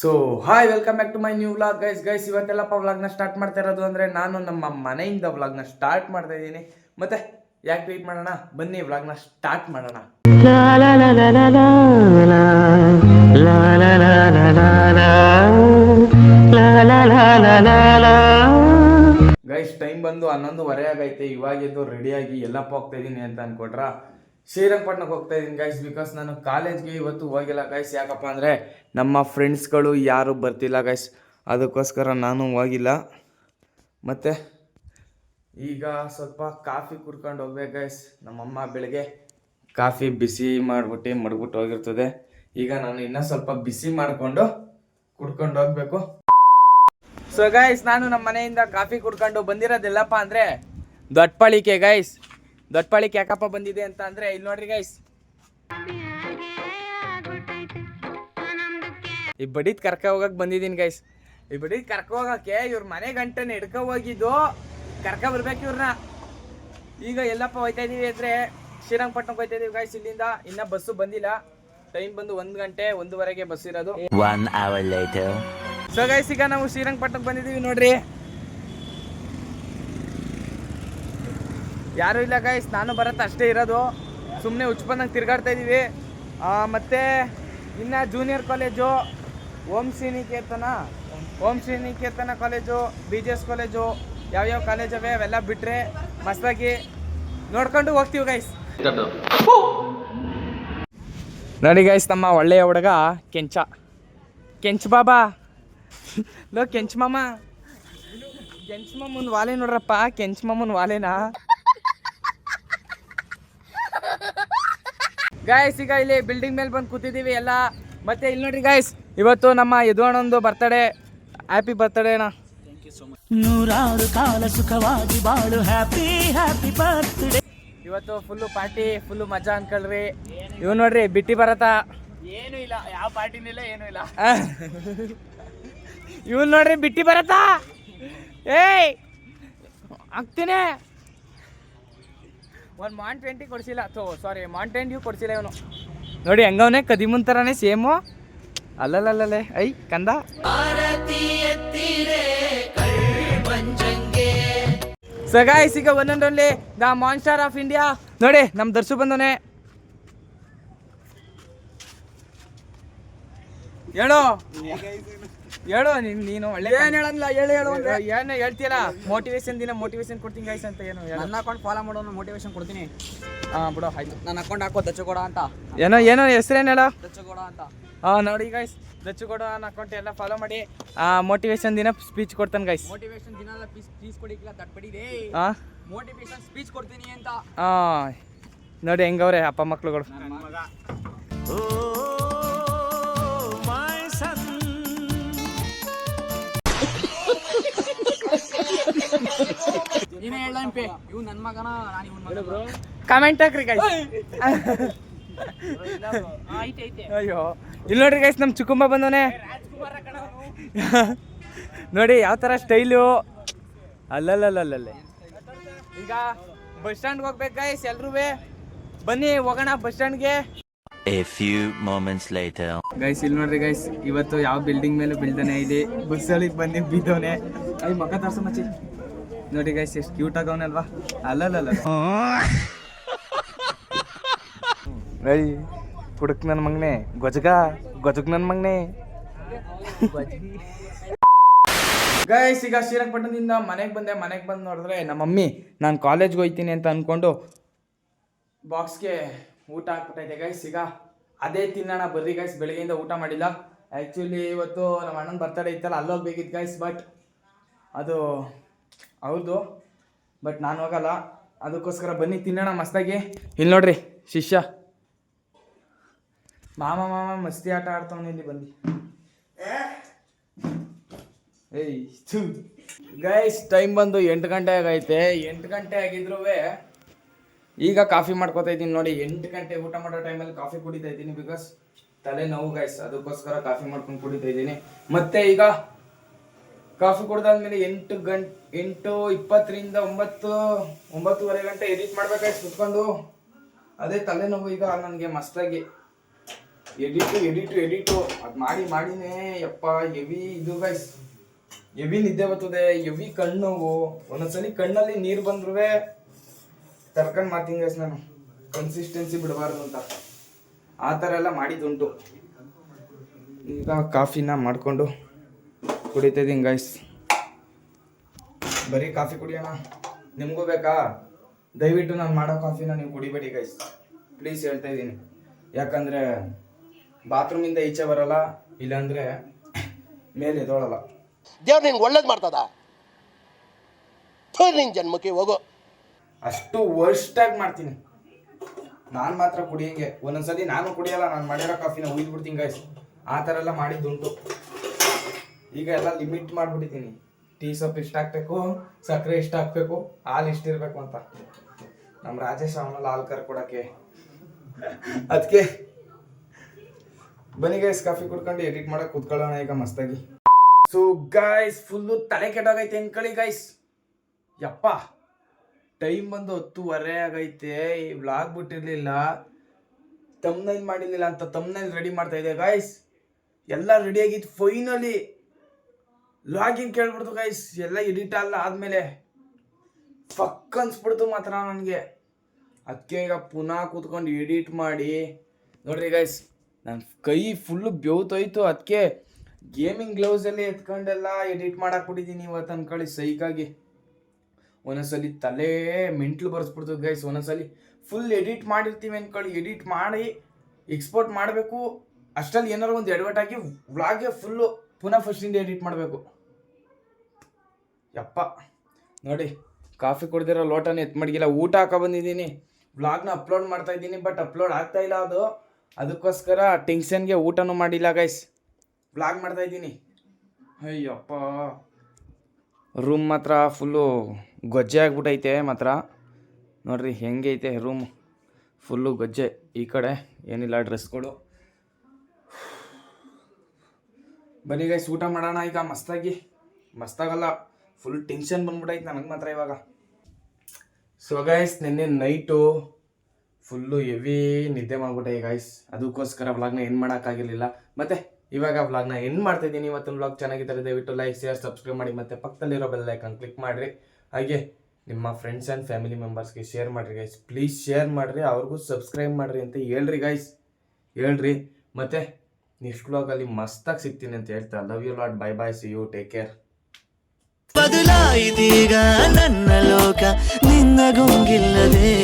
So hi welcome back to my new vlog guys ಇವತ್ತೆಲ್ಲಪ್ಪ ವ್ಲಾಗ್ನ start ಮಾಡ್ತಾ ಇರೋದು ಅಂದರೆ ನಾನು ನಮ್ಮ ಮನೆಯಿಂದ ವ್ಲಾಗ್ನ ಸ್ಟಾರ್ಟ್ ಮಾಡ್ತಾ ಇದ್ದೀನಿ. ಮತ್ತೆ ಯಾಕೆ ವೆಯ್ಟ್ ಮಾಡೋಣ, ಬನ್ನಿ ವ್ಲಾಗ್ನ ಸ್ಟಾರ್ಟ್ ಮಾಡೋಣ. ಗೈಸ್ ಟೈಮ್ ಬಂದು 11:30 ಆಗೈತೆ. ಇವಾಗ ಎದ್ದು ರೆಡಿಯಾಗಿ ಎಲ್ಲಪ್ಪ ಹೋಗ್ತಾ ಇದ್ದೀನಿ ಅಂತ ಅನ್ಕೊಟ್ರ ಶ್ರೀರಂಗಪಟ್ಟಣಕ್ಕೆ ಹೋಗ್ತಾ ಇದ್ದೀನಿ ಗೈಸ್. ಬಿಕಾಸ್ ನಾನು ಕಾಲೇಜ್ಗೆ ಇವತ್ತು ಹೋಗಿಲ್ಲ ಗೈಸ್. ಯಾಕಪ್ಪ ಅಂದರೆ ನಮ್ಮ ಫ್ರೆಂಡ್ಸ್ಗಳು ಯಾರು ಬರ್ತಿಲ್ಲ ಗೈಸ್, ಅದಕ್ಕೋಸ್ಕರ ನಾನು ಹೋಗಿಲ್ಲ. ಮತ್ತು ಈಗ ಸ್ವಲ್ಪ ಕಾಫಿ ಕುಡ್ಕೊಂಡು ಹೋಗ್ಬೇಕು ಗೈಸ್. ನಮ್ಮಮ್ಮ ಬೆಳಗ್ಗೆ ಕಾಫಿ ಬಿಸಿ ಮಾಡಿಬಿಟ್ಟು ಮಡಗ್ಬಿಟ್ಟು ಹೋಗಿರ್ತದೆ. ಈಗ ನಾನು ಇನ್ನೂ ಸ್ವಲ್ಪ ಬಿಸಿ ಮಾಡಿಕೊಂಡು ಕುಡ್ಕೊಂಡು ಹೋಗ್ಬೇಕು. ಸೊ ಗೈಸ್ ನಾನು ನಮ್ಮ ಮನೆಯಿಂದ ಕಾಫಿ ಕುಡ್ಕೊಂಡು ಬಂದಿರೋದೆಲ್ಲಪ್ಪ ಅಂದರೆ ದೊಡ್ಡಪಾಳಿಕೆ ಗೈಸ್. ದೊಡ್ಡಪಾಳಿಕೆ ಯಾಕಪ್ಪ ಬಂದಿದೆ ಅಂತ ಅಂದರೆ ಇಲ್ಲಿ ನೋಡ್ರಿ ಗೈಸ್, ಈ ಬಡಿದ್ ಕರ್ಕ ಹೋಗಕ್ಕೆ ಬಂದಿದ್ದೀನಿ ಗೈಸ್. ಈ ಬಡಿದ್ ಕರ್ಕ ಹೋಗಕ್ಕೆ ಇವ್ರ ಮನೆ ಗಂಟೆನ ಹಿಡ್ಕೊ ಹೋಗಿದ್ದು ಕರ್ಕ ಬರ್ಬೇಕು ಇವ್ರನ್ನ. ಈಗ ಎಲ್ಲಪ್ಪ ಹೋಯ್ತಾ ಇದೀವಿ ಅಂದರೆ ಶ್ರೀರಂಗಪಟ್ಟಣಕ್ಕೆ ಹೋಯ್ತಾ ಇದೀವಿ ಗೈಸ್. ಇಲ್ಲಿಂದ ಇನ್ನೂ ಬಸ್ಸು ಬಂದಿಲ್ಲ. ಟೈಮ್ ಬಂದು 1 ಗಂಟೆ 1:30ಗೆ ಬಸ್ ಇರೋದು. 1 hour later. ಸೊ ಗೈಸ್ ಈಗ ನಾವು ಶ್ರೀರಂಗಪಟ್ಟಣಕ್ಕೆ ಬಂದಿದ್ದೀವಿ ನೋಡ್ರಿ. ಯಾರೂ ಇಲ್ಲ ಗೈಸ್, ನಾನು ಬರತ್ತೆ ಅಷ್ಟೇ ಇರೋದು. ಸುಮ್ಮನೆ ಹುಚ್ಚುಬಂದಂಗೆ ತಿರ್ಗಾಡ್ತಾ ಇದ್ದೀವಿ. ಮತ್ತು ಇನ್ನು ಜೂನಿಯರ್ ಕಾಲೇಜು, ಓಂ Shri Niketan college, BGS college, ಯಾವ್ಯಾವ ಕಾಲೇಜ್ ಅವೆ ಅವೆಲ್ಲ ಬಿಟ್ಟರೆ ಮಸ್ತಾಗಿ ನೋಡ್ಕೊಂಡು ಹೋಗ್ತೀವಿ ಗೈಸ್. ನೋಡಿ ಗೈಸ್, ನಮ್ಮ ಒಳ್ಳೆಯ ಹುಡುಗ ಕೆಂಚ ಬಾಬಾ ಲೋ ಕೆಂಚ ಮಾಮನ್ ವಾಲೆ ನೋಡ್ರಪ್ಪ. ಕೆಂಚ ಮಾಮನ್ ವಾಲೆನಾ ಗೈಸ್. ಈಗ ಇಲ್ಲಿ ಬಿಲ್ಡಿಂಗ್ ಮೇಲೆ ಬಂದು ಕೂತಿದ್ದೀವಿ ಎಲ್ಲ. ಮತ್ತೆ ಇಲ್ಲಿ ನೋಡ್ರಿ ಗೈಸ್, ಇವತ್ತು ನಮ್ಮ ಯದುವಣ್ಣಂದು ಬರ್ತಡೇ. ಹ್ಯಾಪಿ ಬರ್ತಡೇ ಅಣ್ಣ. ನೂರಾರು ಕಾಲ ಸುಖವಾಗಿ ಬಾಳು. Happy happy birthday. ಇವತ್ತು ಫುಲ್ಲು ಪಾರ್ಟಿ, ಫುಲ್ಲು ಮಜಾ ಅನ್ಕೊಳ್ರಿ. ಇವ್ ನೋಡ್ರಿ ಬಿಟ್ಟಿ ಬರತ್ತ. ಏನು ಇಲ್ಲ, ಯಾವ ಪಾರ್ಟಿನಿಲ್ಲ, ಏನೂ ಇಲ್ಲ. ಇವ್ ನೋಡ್ರಿ ಬಿಟ್ಟಿ ಬರತ್ತ. ಏಯ್ ಆಗ್ತೀನಿ. ಒಂದು ಮಾನ್20 ಕೊಡ್ಸಿಲ್ಲ. ಸಾರಿ ಮಾನ್10 ಡ್ಯೂ ಕೊಡ್ಸಿಲ್ಲ ಇವನು. ನೋಡಿ ಹೆಂಗವನೇ ಕದಿಮುನ್ ಥರನೇ ಸೇಮು. ಅಲ್ಲಲ್ಲೇ ಐ ಕಂದ. ಸೊ ಗೈಸ್ ಈಗ ಒಂದೊಂದೊಂದು ದ ಮಾನ್ಸ್ಟರ್ ಆಫ್ ಇಂಡಿಯಾ ನೋಡಿ ನಮ್ಮ ದರ್ಶು ಬಂದವನೇ. ಹೇಳು ನೀನು ಒಳ್ಳೆ ಏನು ಹೇಳಲ್ಲ, ಹೇಳು ಏನು ಹೇಳ್ತೀಯಲ್ಲ. ಮೋಟಿವೇಶನ್ ಕೊಡ್ತೀನಿ ಗೈಸ್ ಅಂತ. ಏನು ನನ್ನ ಅಕೌಂಟ್ ಫಾಲೋ ಮಾಡೋನು ಮೋಟಿವೇಶನ್ ಕೊಡ್ತೀನಿ. ಬಿಡೋ ಆಯ್ತು. ನನ್ನ ಅಕೌಂಟ್ ಹಾಕೋ ದಚ್ಚಗೋಡ ಅಂತ. ಏನೋ ಹೆಸ್ರೇನು ಹೇಳೋ. ದಚ್ಚಗೋಡ ಅಂತ. ನೋಡಿ ಗೈಸ್, ದಚ್ಚುಗೋಡ ನನ್ನ ಅಕೌಂಟ್ ಎಲ್ಲ ಫಾಲೋ ಮಾಡಿ ಮೋಟಿವೇಶನ್ ದಿನ ಸ್ಪೀಚ್ ಕೊಡ್ತಾನೆ ಗೈಸ್. ಮೋಟಿವೇಶನ್ ದಿನ ಸ್ಪೀಚ್ ಕೊಡಿಕ್ಕಿಲ್ಲ ತಟ್ಪಡಿದೆ. ಮೋಟಿವೇಶನ್ ಸ್ಪೀಚ್ ಕೊಡ್ತೀನಿ ಅಂತ. ನೋಡಿ ಹೆಂಗವ್ರೆ ಅಪ್ಪ ಮಕ್ಳುಗಳು. ನೀನೇ ಹೇಳಂಪೆ, ಇವ್ ನನ್ನ ಮಗನ, ನಾನು ಇವನ್ ಮಗ ಬ್ರೋ. ಕಾಮೆಂಟ್ ಹಾಕ್ರಿ ಗೈಸ್. ಅಯ್ಯೋ ಇಲ್ಲಿ ನೋಡ್ರಿ ಗೈಸ್, ನಮ್ಮ ಚಿಕ್ಕಮ್ಮ ಬಂದವನೇ. ನೋಡಿ ಯಾವ ಥರ ಸ್ಟೈಲು. ಅಲ್ಲಲ್ಲಲ್ಲಲ್ಲೇ. ಈಗ ಬಸ್ ಸ್ಟ್ಯಾಂಡ್ಗೆ ಹೋಗ್ಬೇಕು ಗೈಸ್. ಎಲ್ರೂ ಬನ್ನಿ ಹೋಗೋಣ ಬಸ್ ಸ್ಟ್ಯಾಂಡ್ಗೆ. A few moments later. Guys ಇಲ್ಲಿ ನೋಡ್ರಿ ಗೈಸ್, ಇವತ್ತು ಯಾವ ಬಿಲ್ಡಿಂಗ್ ಮೇಲೆ ಬೀಳ್ತಾನೆ ಇಲ್ಲಿ ಬಸ್ಸಲ್ಲಿ ಬಂದು ಬಿದ್ದವನೆ. ಅಯ್ಯ ಮಗ ತರ್ಸ ಮಚ್ಚಿ. ನೋಡಿ ಗೈಸ್ ಎಷ್ಟು ಕ್ಯೂಟ್ ಆಗವನಲ್ವಾ. ಅಲ್ಲಲ್ಲಲ್ಲ ಅಯ್ಯ ಕುಡಕ್ ನನ್ನ ಮಗನೇ. ಗೊಜಗ್ ನನ್ನ ಮಗನೇ. ಗೈಸ್ ಈಗ ಶ್ರೀರಂಗಪಟ್ಟಣದಿಂದ ಮನೆಗೆ ಬಂದು ನೋಡಿದ್ರೆ ನಮ್ಮ ಮಮ್ಮಿ ನಾನು ಕಾಲೇಜ್ಗೆ ಹೋಗ್ತೀನಿ ಅಂತ ಅಂದ್ಕೊಂಡು ಬಾಕ್ಸ್ಗೆ ಊಟ ಹಾಕ್ಬಿಟ್ಟೈತೆ ಗೈಸ್. ಈಗ ಅದೇ ತಿನ್ನೋಣ ಬರ್ರಿ ಗೈಸ್. ಬೆಳಗ್ಗೆಯಿಂದ ಊಟ ಮಾಡಿಲ್ಲ. ಆ್ಯಕ್ಚುಲಿ ಇವತ್ತು ನಮ್ಮ ಅಣ್ಣನ ಬರ್ತಡೇ ಇತ್ತಲ್ಲ, ಅಲ್ಲೋಗ್ಬೇಕಿತ್ತು ಗೈಸ್. ಬಟ್ ಅದು ಹೌದು, ಬಟ್ ನಾನು ಹೋಗಲ್ಲ. ಅದಕ್ಕೋಸ್ಕರ ಬನ್ನಿ ತಿನ್ನೋಣ ಮಸ್ತಾಗಿ. ಇಲ್ಲಿ ನೋಡ್ರಿ ಶಿಷ್ಯ ಮಾಮ ಮಸ್ತಿ ಆಟ ಆಡ್ತಾವನೆ ಇಲ್ಲಿ ಬಂದು. ಏಯ್ ಗೈಸ್ ಟೈಮ್ ಬಂದು 8 ಗಂಟೆ ಆಗೈತೆ. 8 ಗಂಟೆ ಆಗಿದ್ರು ಈಗ ಕಾಫಿ ಮಾಡ್ಕೋತಾ ಇದ್ದೀನಿ ನೋಡಿ. 8 ಗಂಟೆ ಊಟ ಮಾಡೋ ಟೈಮಲ್ಲಿ ಕಾಫಿ ಕುಡಿತಾ ಇದ್ದೀನಿ. ಬಿಕಾಸ್ ತಲೆ ನೋವು ಗೈಸ್, ಅದಕ್ಕೋಸ್ಕರ ಕಾಫಿ ಮಾಡ್ಕೊಂಡು ಕುಡಿತಾ ಇದ್ದೀನಿ. ಮತ್ತೆ ಈಗ ಕಾಫಿ ಕುಡ್ದಾದ್ಮೇಲೆ 8:20ರಿಂದ 9:30 ಗಂಟೆ ಎಡಿಟ್ ಮಾಡ್ಬೇಕಾಯ್ತು ಕುತ್ಕೊಂಡು. ಅದೇ ತಲೆನೋವು ಈಗ ನನಗೆ ಮಸ್ತಾಗಿ. ಎಡಿಟು ಅದು ಮಾಡಿನೇ ಯಪ್ಪ ಹೆವಿ ಇದು ಗೈಸ್, ಹೆವಿ ನಿದ್ದೆ ಬರ್ತದೆ, ಹೆವಿ ಕಣ್ಣು ನೋವು, ಒಂದೊಂದ್ಸಲಿ ಕಣ್ಣಲ್ಲಿ ನೀರು ಬಂದ್ರೂ ತರ್ಕೊಂಡು ಮಾಡ್ತೀನಿ ಗೈಸ್ ನಾನು, ಕನ್ಸಿಸ್ಟೆನ್ಸಿ ಬಿಡಬಾರ್ದು ಅಂತ ಆ ಥರ ಎಲ್ಲ ಮಾಡಿದ್ದುಂಟು. ಈಗ ಕಾಫಿನ ಮಾಡಿಕೊಂಡು ಕುಡಿತಾ ಇದ್ದೀನಿ ಗೈಸ್. ಬರೀ ಕಾಫಿ ಕುಡಿಯೋಣ, ನಿಮಗೂ ಬೇಕಾ? ದಯವಿಟ್ಟು ನಾನು ಮಾಡೋ ಕಾಫಿನ ನೀವು ಕುಡಿಬೇಡಿ ಗೈಸ್, ಪ್ಲೀಸ್ ಹೇಳ್ತಾ ಇದ್ದೀನಿ. ಯಾಕಂದರೆ ಬಾತ್ರೂಮಿಂದ ಈಚೆ ಬರಲ್ಲ, ಇಲ್ಲಾಂದರೆ ಮೇಲೆ ಎದೋಳಲ್ಲ. ದೇವ್ರು ನಿನ್ಗೆ ಒಳ್ಳೇದು ಮಾಡ್ತದ, ನಿನ್ನ ಜನ್ಮಕ್ಕೆ ಹೋಗೋ. ಅಷ್ಟು ವರ್ಸ್ಟಾಗಿ ಮಾಡ್ತೀನಿ ನಾನು ಮಾತ್ರ ಕುಡಿಯಂಗೆ. ಒಂದೊಂದ್ಸಲಿ ನಾನು ಕುಡಿಯಲ್ಲ, ನಾನು ಮಾಡಿರೋ ಕಾಫಿನ ಉಯ್ದ್ಬಿಡ್ತೀನಿ ಗೈಸ್, ಆ ಥರ ಎಲ್ಲ ಮಾಡಿದ್ದುಂಟು. ಈಗ ಎಲ್ಲ ಲಿಮಿಟ್ ಮಾಡಿಬಿಟ್ಟಿದ್ದೀನಿ. ಟೀ ಸೊಪ್ಪು ಇಷ್ಟ ಹಾಕ್ಬೇಕು, ಸಕ್ಕರೆ ಇಷ್ಟ ಹಾಕ್ಬೇಕು, ಹಾಲು ಇಷ್ಟಿರಬೇಕು ಅಂತ. ನಮ್ಮ ರಾಜೇಶ್ ಅವನಲ್ಲ ಹಾಲು ಕರ್ಕೊಡೋಕ್ಕೆ, ಅದಕ್ಕೆ ಬನ್ನಿ ಗೈಸ್ ಕಾಫಿ ಕುಡ್ಕೊಂಡು ಎಡಿಟ್ ಮಾಡಕ್ಕೆ ಕೂತ್ಕೊಳ್ಳೋಣ ಈಗ ಮಸ್ತಾಗಿ. ಸೊ ಗೈಸ್ ಫುಲ್ಲು ತಲೆ ಕೆಟ್ಟೋಗೈತೆ ಅನ್ಕೊಳ್ಳಿ ಗೈಸ್. ಯಪ್ಪ ಟೈಮ್ ಬಂದು 10:30 ಆಗೈತೆ. ಈ ವ್ಲಾಗ್ ಬಿಟ್ಟಿರಲಿಲ್ಲ, ತಮ್ನೈಲ್ ಮಾಡಿರಲಿಲ್ಲ ಅಂತ ತಮ್ನೈಲ್ ರೆಡಿ ಮಾಡ್ತಾ ಇದೆ ಗೈಸ್. ಎಲ್ಲ ರೆಡಿ ಆಗಿತ್ತು, ಫೈನಲಿ ಲಾಗಿನ್ ಕೇಳ್ಬಿಡ್ತು ಗೈಸ್. ಎಲ್ಲ ಎಡಿಟ್ ಅಲ್ಲ ಆದಮೇಲೆ ಫಕ್ ಅನ್ಸ್ಬಿಡ್ತು ಮಾತ್ರ ನನಗೆ. ಅದಕ್ಕೆ ಈಗ ಪುನಃ ಕೂತ್ಕೊಂಡು ಎಡಿಟ್ ಮಾಡಿ ನೋಡ್ರಿ ಗೈಸ್, ನನ್ನ ಕೈ ಫುಲ್ಲು ಬೆವ್ತೋಯ್ತು. ಅದಕ್ಕೆ ಗೇಮಿಂಗ್ ಗ್ಲೌಸಲ್ಲಿ ಎತ್ಕೊಂಡೆಲ್ಲ ಎಡಿಟ್ ಮಾಡಾಕ್ಬಿಟ್ಟಿದ್ದೀನಿ ಇವತ್ತು ಅನ್ಕೊಳ್ಳಿ ಸೈಕಾಗಿ. ಒಂದೊಂದ್ಸಲಿ ತಲೆ ಮೆಂಟ್ಲು ಬರ್ಸ್ಬಿಡ್ತದೆ ಗೈಸ್. ಒಂದೊಂದ್ಸಲಿ ಫುಲ್ ಎಡಿಟ್ ಮಾಡಿರ್ತೀವಿ ಅನ್ಕೊಳ್ಳಿ, ಎಡಿಟ್ ಮಾಡಿ ಎಕ್ಸ್ಪೋರ್ಟ್ ಮಾಡಬೇಕು, ಅಷ್ಟರಲ್ಲಿ ಏನಾರು ಒಂದು ಎಡವಟ್ ಆಗಿ ವ್ಲಾಗ್ಗೆ ಫುಲ್ಲು ಪುನಃ ಫಸ್ಟಿಂದ ಎಡಿಟ್ ಮಾಡಬೇಕು. ಯಪ್ಪ ನೋಡಿ, ಕಾಫಿ ಕುಡ್ದಿರೋ ಲೋಟನ ಎತ್ ಮಡಗಿಲ್ಲ, ಊಟ ಹಾಕೋ ಬಂದಿದ್ದೀನಿ. ವ್ಲಾಗ್ನ ಅಪ್ಲೋಡ್ ಮಾಡ್ತಾ ಇದ್ದೀನಿ, ಬಟ್ ಅಪ್ಲೋಡ್ ಆಗ್ತಾ ಇಲ್ಲ ಅದು. ಅದಕ್ಕೋಸ್ಕರ ಟೆನ್ಷನ್ಗೆ ಊಟನೂ ಮಾಡಿಲ್ಲ ಗೈಸ್, ವ್ಲಾಗ್ ಮಾಡ್ತಾ ಇದ್ದೀನಿ. ಅಯ್ಯಪ್ಪ ರೂಮ್ ಮಾತ್ರ ಫುಲ್ಲು ಗೊಜ್ಜೆ ಆಗ್ಬಿಟ್ಟೈತೆ ಮಾತ್ರ. ನೋಡ್ರಿ ಹೆಂಗೈತೆ ರೂಮ್, ಫುಲ್ಲು ಗೊಜ್ಜೆ. ಈ ಕಡೆ ಏನಿಲ್ಲ ಡ್ರೆಸ್ಗಳು. ಬನ್ನಿ ಗೈಸ್ ಊಟ ಮಾಡೋಣ ಈಗ ಮಸ್ತಾಗಿ. ಮಸ್ತಾಗಲ್ಲ, ಫುಲ್ ಟೆನ್ಷನ್ ಬಂದ್ಬಿಟ್ಟೈತೆ ನನಗೆ ಮಾತ್ರ ಇವಾಗ. ಸೊ ಗೈಸ್ ನಿನ್ನೆ ನೈಟು ಫುಲ್ಲು ಹೆವಿ ನಿದ್ದೆ ಮಾಡ್ಬಿಟ್ಟೆ ಗೈಸ್. ಅದಕ್ಕೋಸ್ಕರ ವ್ಲಾಗ್ನ ಎಂಡ್ ಮಾಡೋಕ್ಕಾಗಿರಲಿಲ್ಲ. ಮತ್ತು ಇವಾಗ ವ್ಲಾಗ್ನ ಎಂಡ್ ಮಾಡ್ತಾಯಿದ್ದೀನಿ. ಇವತ್ತಿನ ವ್ಲಾಗ್ ಚೆನ್ನಾಗಿದ್ದರೆ ದಯವಿಟ್ಟು ಲೈಕ್, ಶೇರ್, ಸಬ್ಸ್ಕ್ರೈಬ್ ಮಾಡಿ, ಮತ್ತು ಪಕ್ಕದಲ್ಲಿರೋ ಬೆಲ್ ಐಕಾನ್ ಕ್ಲಿಕ್ ಮಾಡಿರಿ. ಹಾಗೆ ನಿಮ್ಮ ಫ್ರೆಂಡ್ಸ್ ಆ್ಯಂಡ್ ಫ್ಯಾಮಿಲಿ ಮೆಂಬರ್ಸ್ಗೆ ಶೇರ್ ಮಾಡಿರಿ ಗೈಸ್, ಪ್ಲೀಸ್ ಶೇರ್ ಮಾಡಿರಿ, ಅವ್ರಿಗೂ ಸಬ್ಸ್ಕ್ರೈಬ್ ಮಾಡಿರಿ ಅಂತ ಹೇಳ್ರಿ ಗೈಸ್, ಹೇಳ್ರಿ. ಮತ್ತು ನೆಕ್ಸ್ಟ್ ವ್ಲಾಗಲ್ಲಿ ಮಸ್ತಾಗಿ ಸಿಗ್ತೀನಿ ಅಂತ ಹೇಳ್ತಾ love you lot, bye bye, see you, take care. ಬದಲಾಯಿತೀಗ ನನ್ನ ಲೋಕ ನಿನ್ನ ಗುಂಗಿಲ್ಲದೆ